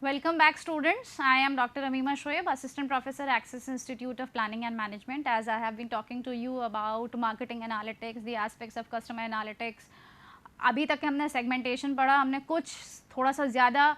Welcome back students. I am Dr. Amima Shoaib, Assistant Professor, Axis Institute of Planning and Management. As I have been talking to you about marketing analytics, the aspects of customer analytics. अभी तक हमने segmentation पढ़ा, हमने कुछ थोड़ा सा ज़्यादा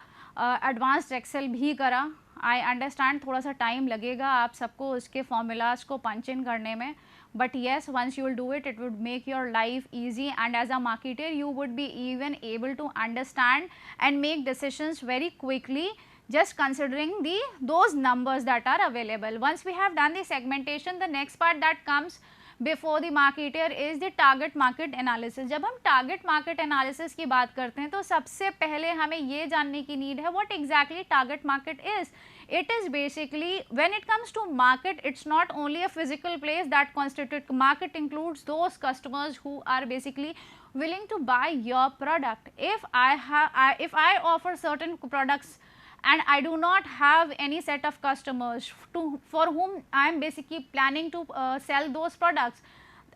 advanced Excel भी करा. I understand थोड़ा सा time लगेगा आप सबको उसके formulas को punch in करने में. But yes, once you will do it, it would make your life easy, and as a marketer you would be even able to understand and make decisions very quickly just considering those numbers that are available. Once we have done the segmentation, the next part that comes before the marketer is the target market analysis. जब हम target market analysis की बात करते हैं तो सबसे पहले हमें ये जानने की need है what exactly target market is. It is basically, when it comes to market, it's not only a physical place that constitutes market, includes those customers who are basically willing to buy your product. If I offer certain products and I do not have any set of customers for whom I am basically planning to sell those products,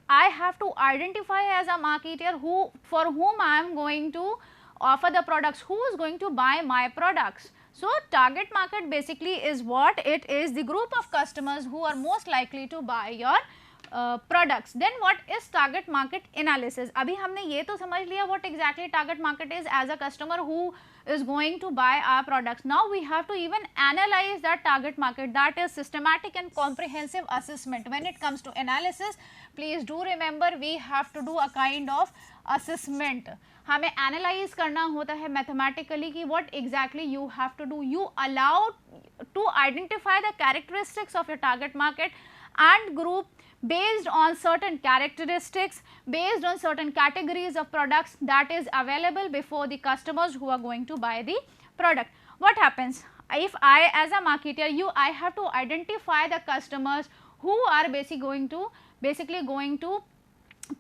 I have to identify as a marketer for whom I am going to offer the products, who is going to buy my products. So, target market basically is what it is, the group of customers who are most likely to buy your products. Then what is target market analysis? अभी हमने ये तो समझ लिया what exactly target market is as a customer who is going to buy our products. Now we have to even analyze that target market, that is systematic and comprehensive assessment. When it comes to analysis, please do remember we have to do a kind of assessment. हमें analyze करना होता है mathematically कि what exactly you have to do. You allow to identify the characteristics of your target market and group based on certain characteristics, based on certain categories of products that is available before the customers who are going to buy the product. What happens if I as a marketer, I have to identify the customers who are basically going to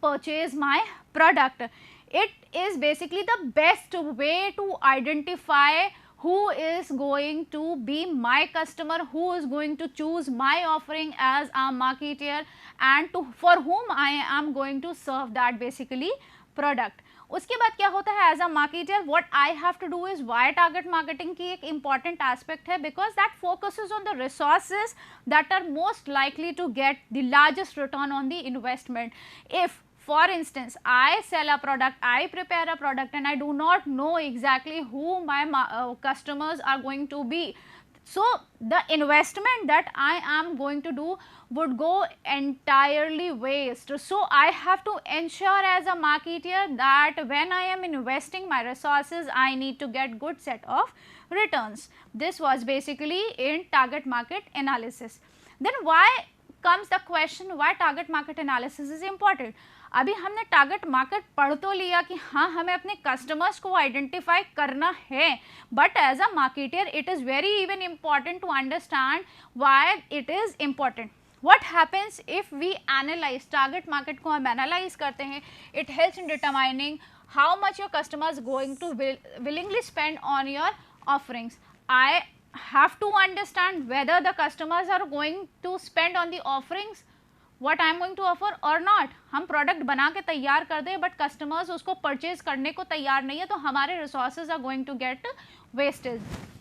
purchase my product. It is basically the best way to identify who is going to be my customer, who is going to choose my offering as a marketer, and for whom I am going to serve that basically product. उसके बाद क्या होता है as a marketer, what I have to do is why target marketing की एक important aspect है, because that focuses on the resources that are most likely to get the largest return on the investment. If for instance, I sell a product, I prepare a product and I do not know exactly who my customers are going to be. So, the investment that I am going to do would go entirely waste. So, I have to ensure as a marketer that when I am investing my resources, I need to get good set of returns. This was basically in target market analysis. Then why comes the question why target market analysis is important. अभी हमने target market पढ़ तो लिया कि हाँ हमें अपने customers को आइडेंटिफाई करना है, but as a marketer it is very even important to understand why it is important. What happens if we analyze target market को हम एनालाइज करते हैं, it helps in determining how much your customers going to willingly spend on your offerings. I have to understand whether the customers are going to spend on the offerings what I am going to offer or not. हम product बना के तैयार कर दें but customers उसको purchase करने को तैयार नहीं है तो हमारे resources are going to get wastage.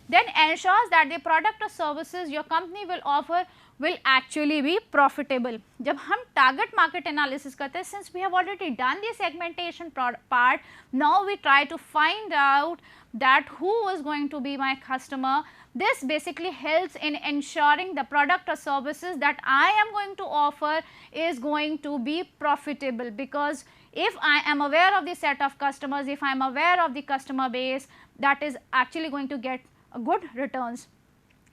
Then ensures that the product or services your company will offer will actually be profitable. जब हम target market analysis करते हैं, since we have already done the segmentation part, now we try to find out that who is going to be my customer. This basically helps in ensuring the product or services that I am going to offer is going to be profitable, because if I am aware of the set of customers, if I am aware of the customer base, that is actually going to get good returns.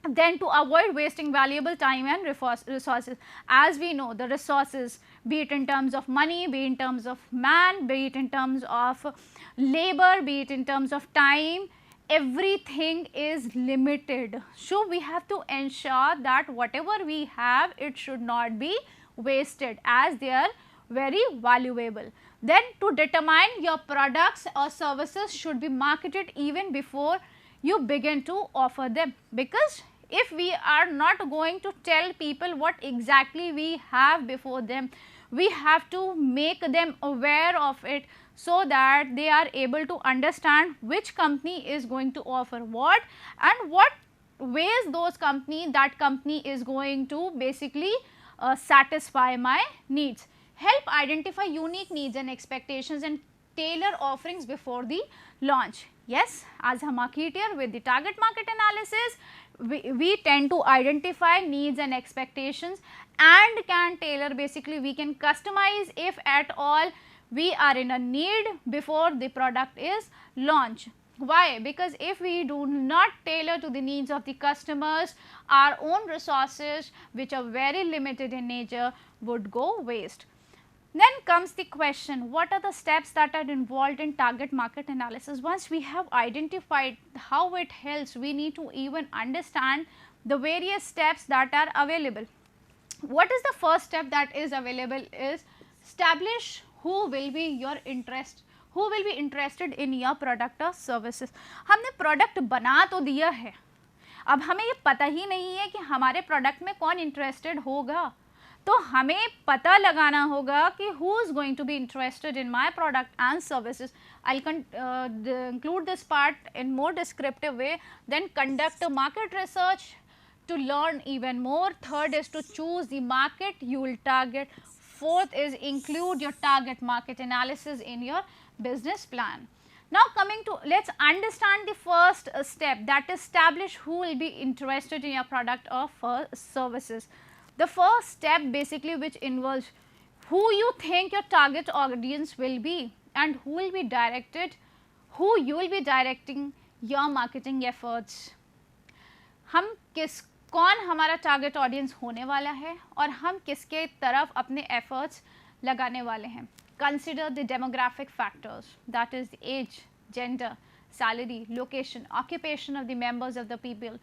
Then to avoid wasting valuable time and resources, as we know the resources, be it in terms of money, be it in terms of man, be it in terms of labor, be it in terms of time, everything is limited. So, we have to ensure that whatever we have, it should not be wasted as they are very valuable. Then to determine your products or services should be marketed even before you begin to offer them, because if we are not going to tell people what exactly we have before them, we have to make them aware of it so that they are able to understand which company is going to offer what and what ways that company is going to basically satisfy my needs. Help identify unique needs and expectations and tailor offerings before the launch. Yes, as a marketer with the target market analysis, we tend to identify needs and expectations and can tailor, basically we can customize if at all we are in a need before the product is launched. Why? Because if we do not tailor to the needs of the customers, our own resources, which are very limited in nature, would go waste. Then comes the question, what are the steps that are involved in target market analysis? Once we have identified how it helps, we need to even understand the various steps that are available. What is the first step that is available is establish who will be your interest, who will be interested in your product or services. हमने product बना तो दिया है, अब हमें ये पता ही नहीं है कि हमारे प्रोडक्ट में कौन इंटरेस्टेड होगा, तो हमें पता लगाना होगा कि who is going to be interested in my product and services. I'll include this part in more descriptive way. Then conduct a market research to learn even more. Third is to choose the market you will target. Fourth is include your target market analysis in your business plan. Now coming to, let's understand the first step, that is establish who will be interested in your product or services. The first step basically which involves who you think your target audience will be and who will be directed, who you will be directing your marketing efforts. हम कौन हमारा target audience होने वाला है और हम किसके तरफ अपने एफर्ट्स लगाने वाले हैं. Consider the demographic factors, that is age, gender, salary, location, occupation of the members of the people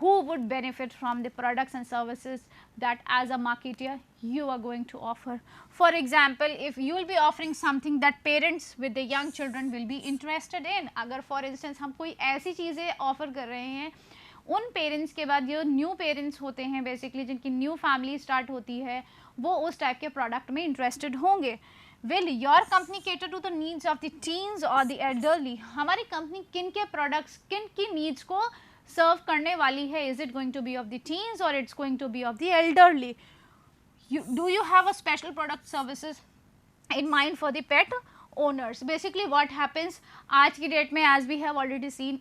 who would benefit from the products and services that as a marketer you are going to offer. For example, if you will be offering something that parents with the young children will be interested in, अगर for instance हम कोई ऐसी चीज़ें offer कर रहे हैं उन parents के बाद जो न्यू पेरेंट्स होते हैं बेसिकली जिनकी न्यू फैमिली स्टार्ट होती है वो उस टाइप के प्रोडक्ट में इंटरेस्टेड होंगे. Will your company cater to the needs of the teens और द एल्डरली. हमारी कंपनी किन के प्रोडक्ट्स किन की नीड्स को सर्व करने वाली है. Is it going to be of the teens और it's going to be of the elderly. Do you have a special product services in mind for the pet owners. Basically what happens आज की date में, as we have already seen,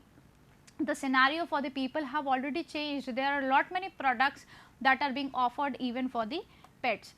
the scenario for the people have already changed. There are a lot many products that are being offered even for the pets.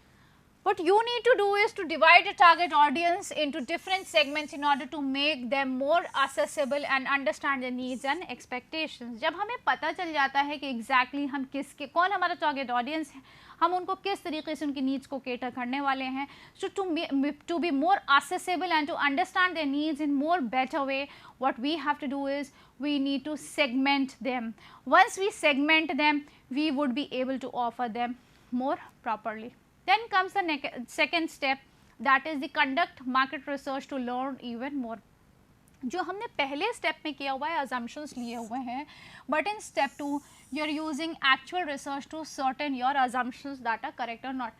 What you need to do is to divide the target audience into different segments in order to make them more accessible and understand their needs and expectations. जब हमें पता चल जाता है कि exactly हम किसके कौन हमारा target audience है, हम उनको किस तरीके से उनकी नीड्स को केटर करने वाले हैं. So to be more accessible and to understand their needs in more better way, what we have to do is we need to segment them. Once we segment them, we would be able to offer them more properly. Then comes the second step, that is the conduct market research to learn even more. जो हमने पहले step में किया हुआ है assumptions लिए हुए हैं, but in step 2 you are using actual research to certain your assumptions that are correct or not.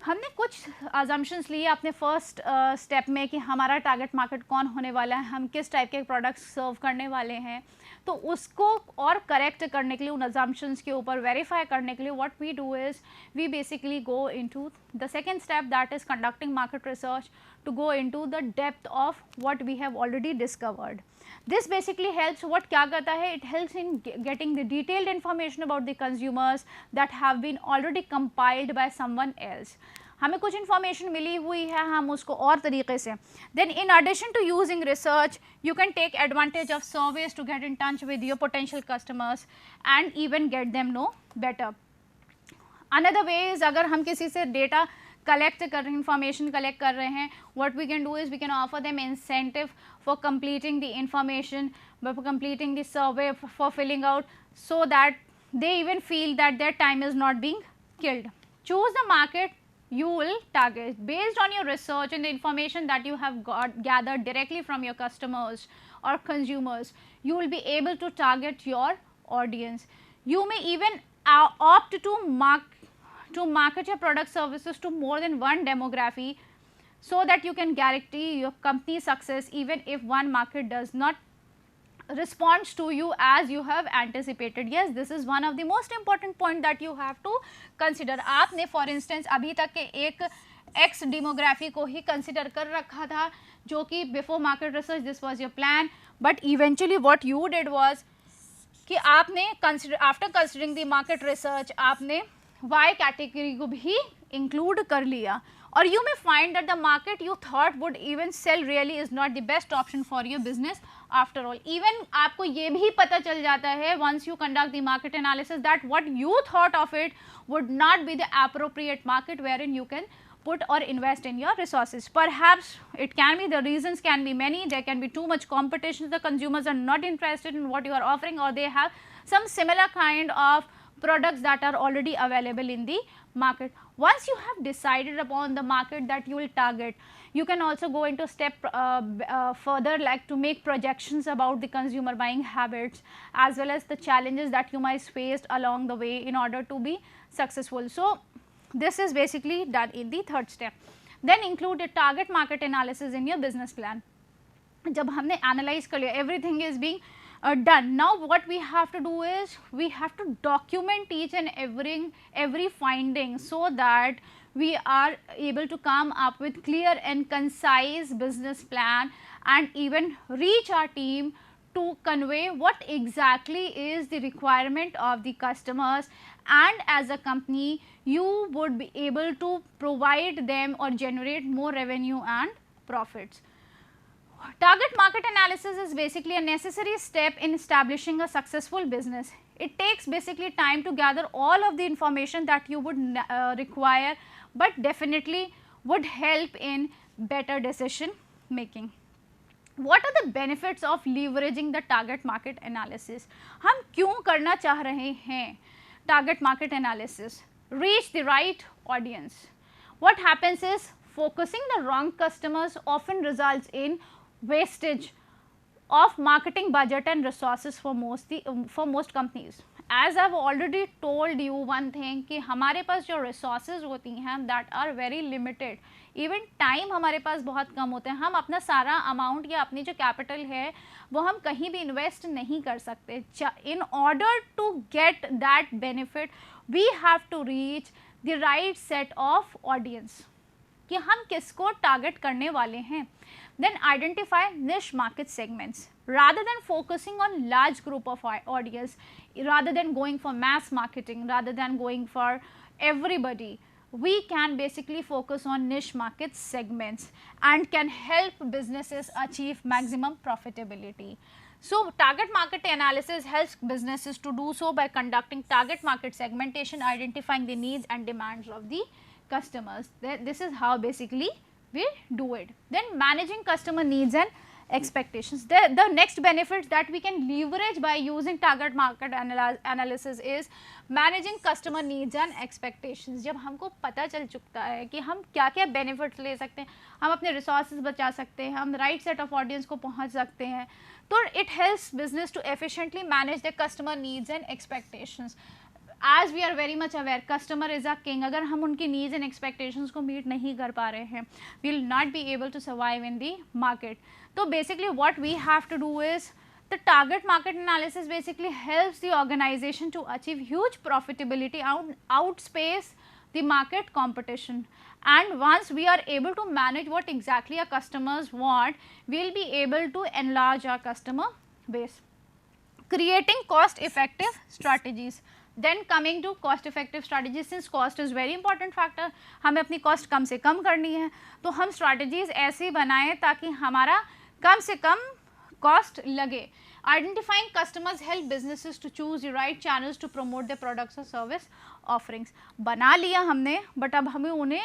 हमने कुछ assumptions लिए अपने फर्स्ट स्टेप में कि हमारा टारगेट मार्केट कौन होने वाला है, हम किस टाइप के प्रोडक्ट्स सर्व करने वाले हैं, तो उसको और करेक्ट करने के लिए उन assumptions के ऊपर वेरीफाई करने के लिए what we do is we basically go into the second step, that is conducting market research to go into the depth of what we have already discovered. This basically helps, what क्या करता है, it helps in getting the detailed information about the consumers that have been already compiled by someone else. हमें कुछ information मिली हुई है, हम उसको और तरीके से. Then in addition to using research, you can take advantage of surveys to get in touch with your potential customers and even get them know better. Another way is अगर हम किसी से डेटा कलेक्ट कर रहे हैं, information collect कर रहे हैं, what we can do is we can offer them incentive for completing the information, for completing the survey, for filling out, so that they even feel that their time is not being killed. Choose the market you will target based on your research and the information that you have gathered directly from your customers or consumers. You will be able to target your audience. You may even opt to market your product services to more than one demography so that you can guarantee your company's success even if one market does not responds to you as you have anticipated. Yes, this is one of the most important point that you have to consider. आपने for instance अभी तक के एक X demography को ही consider कर रखा था, जो कि before market research this was your plan, but eventually what you did was कि आपने after considering the market research आपने Y category को भी include कर लिया, or you may find that the market you thought would even sell really is not the best option for your business after all. Even आपको ये भी पता चल जाता है once you conduct the market analysis that what you thought of it would not be the appropriate market wherein you can put or invest in your resources. Perhaps it can be, the reasons can be many, there can be too much competition, the consumers are not interested in what you are offering, or they have some similar kind of products that are already available in the market. Once you have decided upon the market that you will target, you can also go into step further, like to make projections about the consumer buying habits as well as the challenges that you might face along the way in order to be successful. So this is basically done in the third step. Then include a target market analysis in your business plan. जब हमने analyze कर लिया, everything is being done. Now what we have to do is we have to document each and every finding so that we are able to come up with clear and concise business plan and even reach our team to convey what exactly is the requirement of the customers, and as a company you would be able to provide them or generate more revenue and profits. Target market analysis is basically a necessary step in establishing a successful business. It takes basically time to gather all of the information that you would require, but definitely would help in better decision making. What are the benefits of leveraging the target market analysis? हम क्यों करना चाह रहे हैं target market analysis? Reach the right audience. What happens is focusing the wrong customers often results in wastage of marketing budget and resources for most companies. As I have already told you one thing कि हमारे पास जो resources होती हैं that are very limited, even time हमारे पास बहुत कम होते हैं, हम अपना सारा amount या अपनी जो capital है वो हम कहीं भी invest नहीं कर सकते. In order to get that benefit we have to reach the right set of audience कि हम किसको टारगेट करने वाले हैं. Then identify niche market segments rather than focusing on large group of audience, rather than going for mass marketing, rather than going for everybody. We can basically focus on niche market segments and can help businesses achieve maximum profitability. So target market analysis helps businesses to do so by conducting target market segmentation, identifying the needs and demands of the customers. This is how basically we do it. Then managing customer needs and expectations. The next benefits that we can leverage by using target market analysis is managing customer needs and expectations. जब हमको पता चल चुका है कि हम क्या क्या benefits ले सकते हैं, हम अपने resources बचा सकते हैं, हम right set of audience को पहुंच सकते हैं, तो it helps business to efficiently manage their customer needs and expectations. As we are very much aware, customer is a king. अगर हम उनकी needs and expectations को meet नहीं कर पा रहे हैं, we will not be able to survive in the market. So basically what we have to do is the target market analysis basically helps the organization to achieve huge profitability, outspace the market competition. And once we are able to manage what exactly our customers want, we will be able to enlarge our customer base. Creating cost effective strategies. Then coming to cost effective strategies, since cost is very important factor, हमें अपनी cost कम से कम करनी है, तो हम strategies ऐसी बनाएं ताकि हमारा कम से कम cost लगे. Identifying customers help businesses to choose the right channels to promote their products or service offerings. बना लिया हमने, but अब हमें उन्हें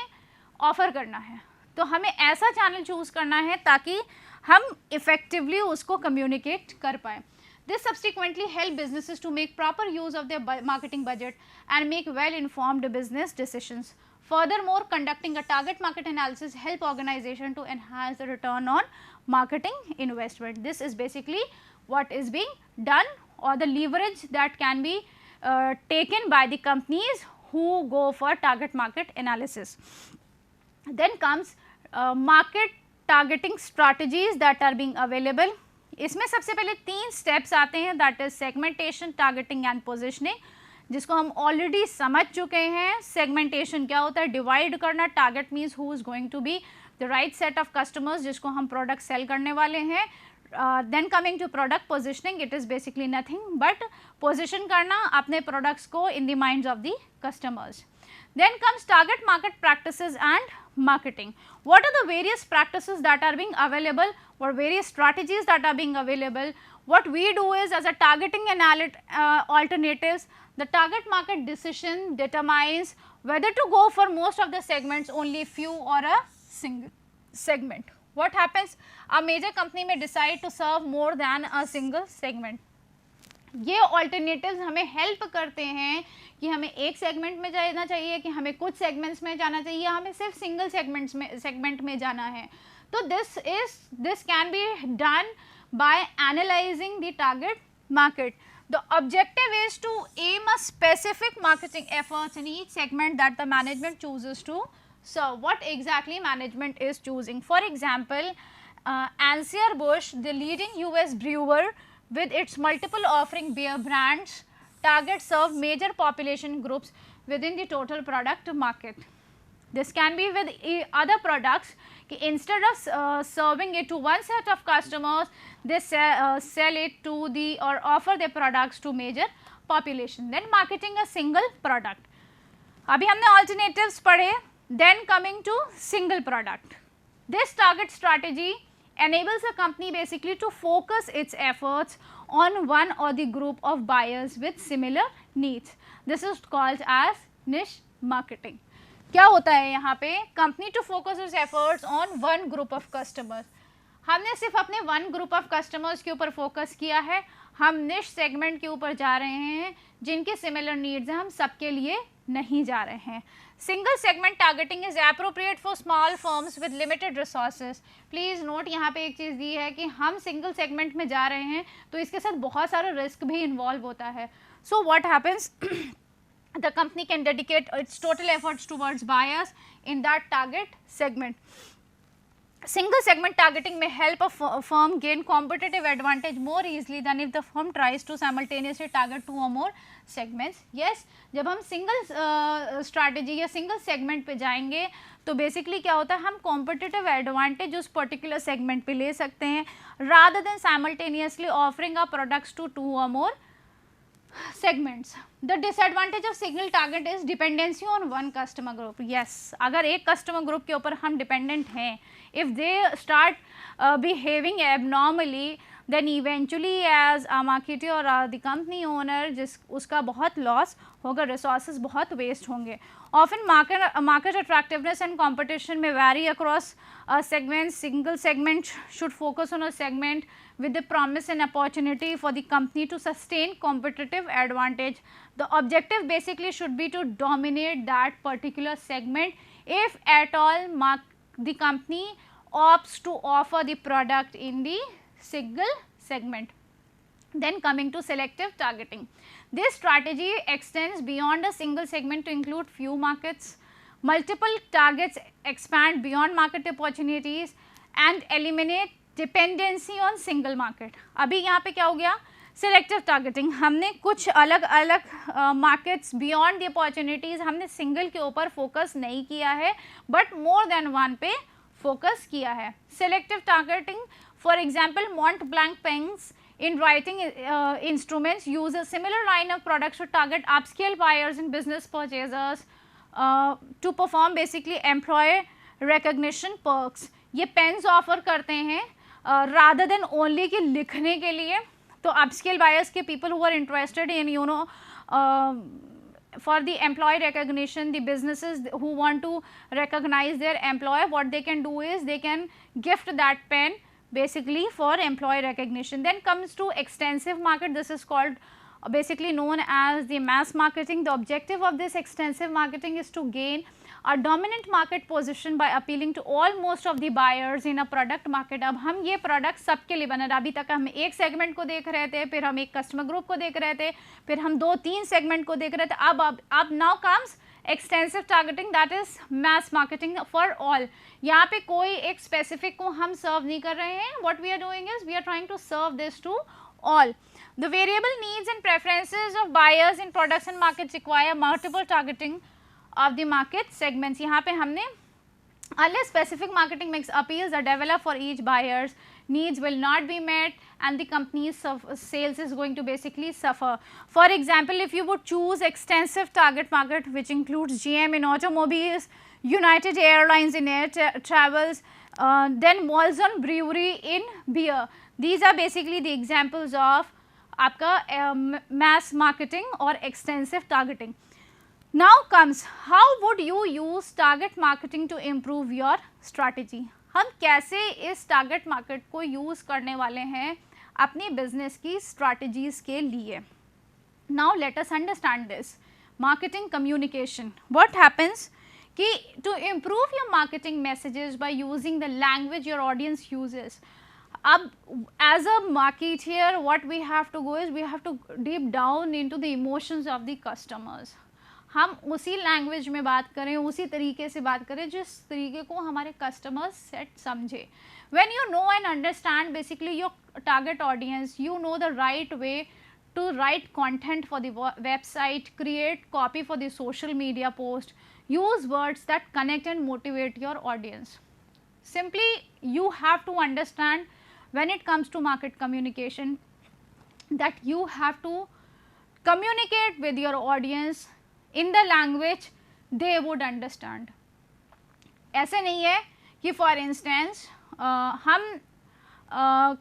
offer करना है, तो हमें ऐसा channel choose करना है ताकि हम effectively उसको communicate कर पाएं. This subsequently help businesses to make proper use of their marketing budget and make well-informed business decisions. Furthermore, conducting a target market analysis help organization to enhance the return on marketing investment. This is basically what is being done, or the leverage that can be taken by the companies who go for target market analysis. Then comes market targeting strategies that are being available. इसमें सबसे पहले 3 steps आते हैं, that is segmentation, targeting and positioning, जिसको हम already समझ चुके हैं। सेगमेंटेशन क्या होता है? डिवाइड करना। Target means who is going to be the right set of customers जिसको हम प्रोडक्ट सेल करने वाले हैं। Then coming to product positioning, it is basically nothing but position करना अपने प्रोडक्ट्स को in the minds of the customers. Then comes target market practices and marketing. What are the various practices that are being available or various strategies that are being available? What we do is, as a targeting alternatives, the target market decision determines whether to go for most of the segments, only few, or a single segment. What happens? A major company may decide to serve more than a single segment. ये alternatives हमें help करते हैं कि हमें एक segment में जाना चाहिए, कि हमें कुछ सेगमेंट्स में जाना चाहिए, हमें सिर्फ सिंगल सेगमेंट में जाना है। तो this can be done by analysing the target market. The objective is to aim a specific marketing efforts in each segment that the management chooses to serve. What exactly management is choosing? For example, Anheuser-Busch, the leading US brewer with its multiple offering beer brands, target serve major population groups within the total product market. This can be with other products. Instead of serving it to one set of customers, they sell it to the or offer their products to major population. Then marketing a single product. अभी हमने alternatives पढ़े. Then coming to single product. This target strategy enables a company basically to focus its efforts on one or the group of buyers with similar needs. This is called as niche marketing. क्या होता है यहाँ पे? Company to focus its efforts on one group of customers. हमने सिर्फ अपने one group of customers के ऊपर फोकस किया है, हम निश सेगमेंट के ऊपर जा रहे हैं जिनके सिमिलर नीड्स हैं, हम सबके लिए नहीं जा रहे हैं। Single segment targeting is appropriate for small firms with limited resources. Please note, यहाँ पे एक चीज़ दी है कि हम सिंगल सेगमेंट में जा रहे हैं तो इसके साथ बहुत सारा रिस्क भी इन्वॉल्व होता है। So what happens, the company can dedicate its total efforts towards buyers in that target segment. Single segment targeting may help a firm gain competitive advantage more easily than if the firm tries to simultaneously target 2 or more segments. Yes, जब हम single strategy या single segment पे जाएंगे तो basically क्या होता है, हम कॉम्पिटिटिव एडवांटेज उस पर्टिकुलर सेगमेंट पे ले सकते हैं rather than simultaneously offering a products to 2 or more segments. The disadvantage of single target is dependency on one customer group. Yes, अगर एक customer group के ऊपर हम dependent हैं, if they start behaving abnormally, then eventually as a marketer or the company owner उसका बहुत loss होगा, resources बहुत waste होंगे. Often market attractiveness and competition may vary across segments. Single segment should focus on a segment with the promise and opportunity for the company to sustain competitive advantage. The objective basically should be to dominate that particular segment if at all the company opts to offer the product in the single segment. Then coming to selective targeting. This strategy extends beyond a single segment to include few markets. Multiple targets expand beyond market opportunities and eliminate dependency on single market. अभी यहाँ पे क्या हो गया? Selective targeting. हमने कुछ अलग अलग markets beyond the opportunities हमने single के ऊपर focus नहीं किया है but more than one पे focus किया है. Selective targeting, for example, Mont Blanc pens in writing instruments use a similar line of products to target upscale buyers and business purchasers to perform basically employee recognition perks. ये pens offer करते हैं rather than only कि लिखने के लिए, तो upscale buyers के people who are interested in for the employee recognition, the businesses who want to recognize their employee, what they can do is they can gift that pen basically for employee recognition. Then comes to extensive market. This is called basically known as the mass marketing. The objective of this extensive marketing is to gain a dominant market position by appealing to almost of the buyers in a product market. अब हम ये product सबके लिए बना रहे, अभी तक हम एक सेगमेंट को देख रहे थे, फिर हम एक कस्टमर ग्रुप को देख रहे थे, फिर हम 2-3 सेगमेंट को देख रहे थे, अब now comes extensive targeting that is mass marketing for all. यहाँ पे कोई एक स्पेसिफिक को हम सर्व नहीं कर रहे हैं. What we are doing is we are trying to serve this to all. The variable needs and preferences of buyers in products and markets require multiple targeting of the market segments. यहाँ पे हमने unless specific marketing mix appeals are developed for each buyer's needs will not be met and the company's sales is going to basically suffer. For example, if you would choose extensive target market which includes GM in automobiles, United Airlines in air travels, then Molson Brewery in beer. These are basically the examples of आपका mass marketing और extensive targeting. Now comes how would you use target marketing to improve your strategy. हम कैसे इस target market को use करने वाले हैं अपनी business की strategies के लिए. Now let us understand this. Marketing communication. What happens कि to improve your marketing messages by using the language your audience uses. अब as a marketeer what we have to go is we have to deep down into the emotions of the customers. हम उसी language में बात करें, उसी तरीके से बात करें जिस तरीके को हमारे कस्टमर्स सेट समझे. When you know and understand basically your target audience, you know the right way to write content for the website, create copy for the social media post, use words that connect and motivate your audience. Simply you have to understand when it comes to market communication that you have to communicate with your audience in the language they would understand. ऐसे नहीं है कि for instance हम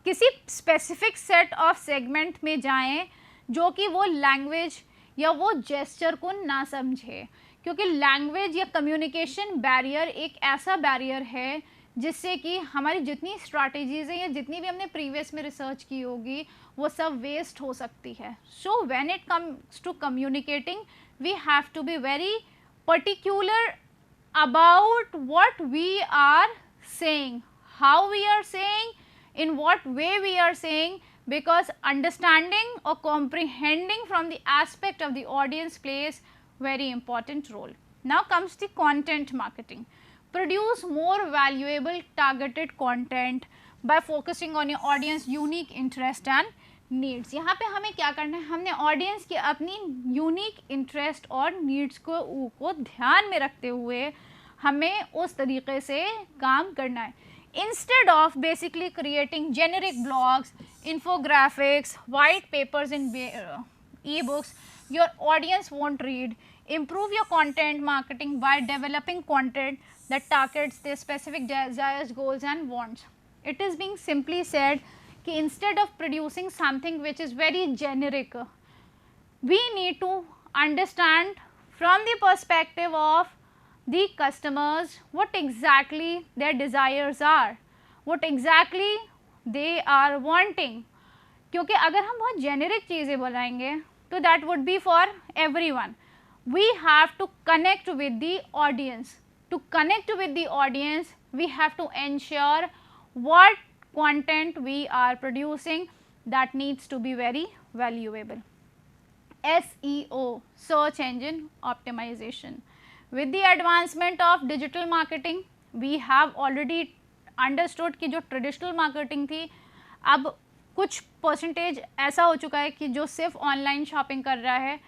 किसी specific set of segment में जाएं जो कि वो language या वो gesture को ना समझे, क्योंकि language या communication barrier एक ऐसा barrier है जिससे कि हमारी जितनी स्ट्रैटेजीज हैं या जितनी भी हमने प्रीवियस में रिसर्च की होगी वो सब वेस्ट हो सकती है. So when it comes to communicating we have to be very particular about what we are saying, how we are saying, in what way we are saying, because understanding or comprehending from the aspect of the audience plays very important role. Now comes the content marketing. Produce more valuable targeted content by focusing on your audience unique interest and needs. यहाँ पे हमें क्या करना है, हमने audience की अपनी unique interest और needs को ध्यान में रखते हुए हमें उस तरीके से काम करना है. Instead of basically creating generic blogs, infographics, white papers and e-books your audience won't read, improve your content marketing by developing content that targets their specific desires, goals and wants. It is being simply said कि instead of producing something which is very generic, we need to understand from the perspective of the customers what exactly their desires are, what exactly they are wanting. क्योंकि अगर हम बहुत generic चीज़ें बनाएंगे तो that would be for everyone. We have to connect with the audience. To connect with the audience, we have to ensure what content we are producing that needs to be very valuable. SEO, search engine optimization. With the advancement of digital marketing, we have already understood कि जो traditional marketing थी अब कुछ percentage ऐसा हो चुका है कि जो सिर्फ ऑनलाइन शॉपिंग कर रहा है.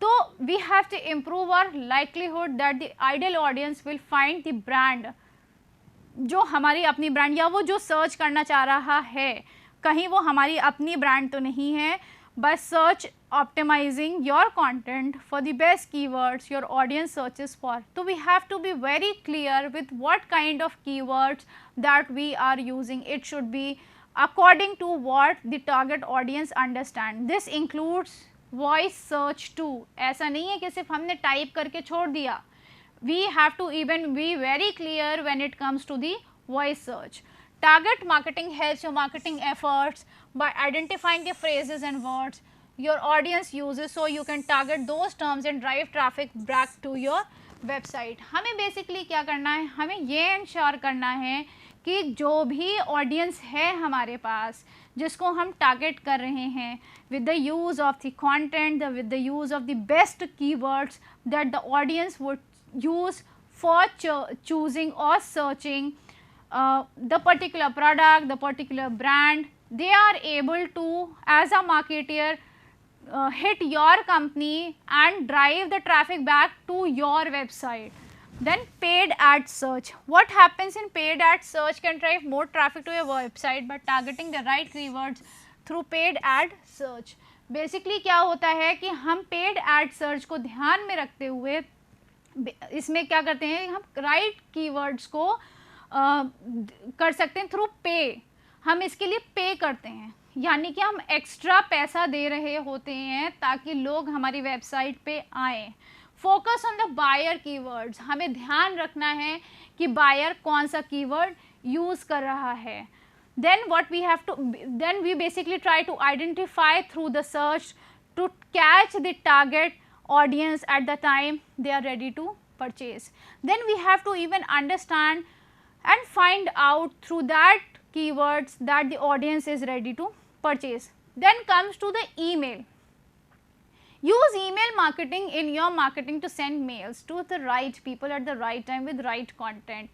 तो we have to improve our likelihood that the ideal audience will find the brand, जो हमारी अपनी ब्रांड या वो जो सर्च करना चाह रहा है, कहीं वो हमारी अपनी ब्रांड तो नहीं है. by search optimizing your content for the best keywords your audience searches for. So we have to be very clear with what kind of keywords that we are using. It should be according to what the target audience understand. This includes voice search too. ऐसा नहीं है कि सिर्फ हमने type करके छोड़ दिया. We have to even be very clear when it comes to the voice search. Target marketing helps your marketing efforts by identifying the phrases and words your audience uses, so you can target those terms and drive traffic back to your website. हमें basically क्या करना है, हमें ये ensure करना है कि जो भी audience है हमारे पास, जिसको हम टारगेट कर रहे हैं, with the use of the content, with the use of the best keywords that the audience would use for choosing or searching the particular product, the particular brand. They are able to, as a marketer, hit your company and drive the traffic back to your website. Then paid ad search. What happens in paid ad search can drive more traffic to your website by targeting the right keywords through paid ad search. Basically क्या होता है कि हम paid ad search को ध्यान में रखते हुए इसमें क्या करते हैं, हम right keywords को कर सकते हैं थ्रू पे. हम इसके लिए पे करते हैं, यानी कि हम एक्स्ट्रा पैसा दे रहे होते हैं ताकि लोग हमारी वेबसाइट पे आएँ. Focus on the buyer keywords. हमें ध्यान रखना है कि बायर कौन सा कीवर्ड यूज़ कर रहा है. then what we have to, then we basically try to identify through the search to catch the target audience at the time they are ready to purchase. Then we have to even understand and find out through that keywords that the audience is ready to purchase. Then comes to the email. Use email marketing in your marketing to send mails to the right people at the right time with right content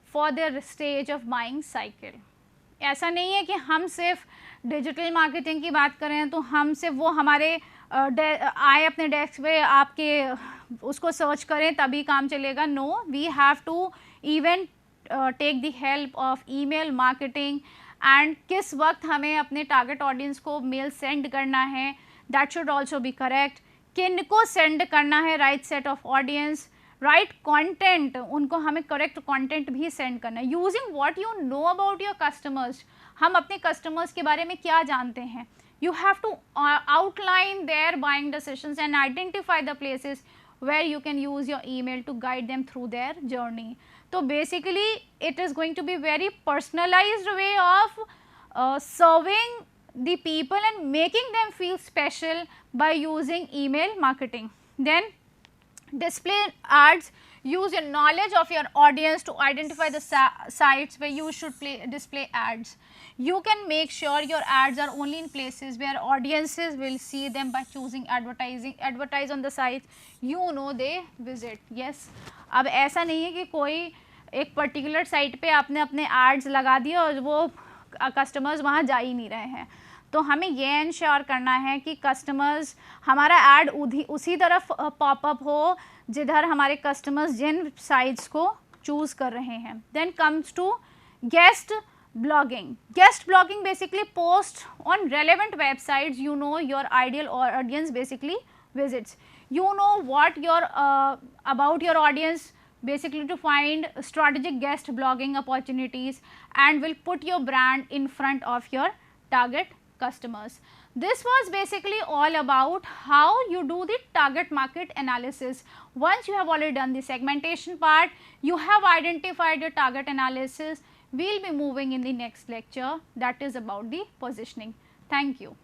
for their stage of buying cycle. ऐसा नहीं है कि हम सिर्फ digital marketing की बात करें तो हम सिर्फ वो हमारे आए अपने डेस्क पे आपके उसको सर्च करें तभी काम चलेगा. No, we have to even take the help of email marketing and किस वक्त हमें अपने टारगेट ऑडियंस को मेल सेंड करना है, that should also be correct. किन को सेंड करना है, right set of audience, right content, उनको हमें करेक्ट कंटेंट भी सेंड करना है. Using what you know about your customers. हम अपने कस्टमर्स के बारे में क्या जानते हैं. You have to outline their buying decisions and identify the places where you can use your email to guide them through their journey. So basically it is going to be very personalized way of serving the people and making them feel special by using email marketing. Then display ads. Use your knowledge of your audience to identify the sites where you should display ads. You can make sure your ads are only in places where audiences will see them by choosing advertise on the sites you know they visit. Yes, अब ऐसा नहीं है कि कोई एक particular site पे आपने अपने एड्स लगा दिए और वो कस्टमर्स वहाँ जा ही नहीं रहे हैं. तो हमें ये इंश्योर करना है कि कस्टमर्स हमारा ऐड उसी तरफ पॉपअप हो जिधर हमारे कस्टमर्स जिन साइट्स को चूज़ कर रहे हैं. Then comes to guest blogging. Guest blogging basically post on relevant websites you know your ideal audience basically visits. You know what your about your audience basically to find strategic guest blogging opportunities and will put your brand in front of your target customers. This was basically all about how you do the target market analysis. Once you have already done the segmentation part, you have identified your target analysis. We will be moving in the next lecture, that is about the positioning. Thank you.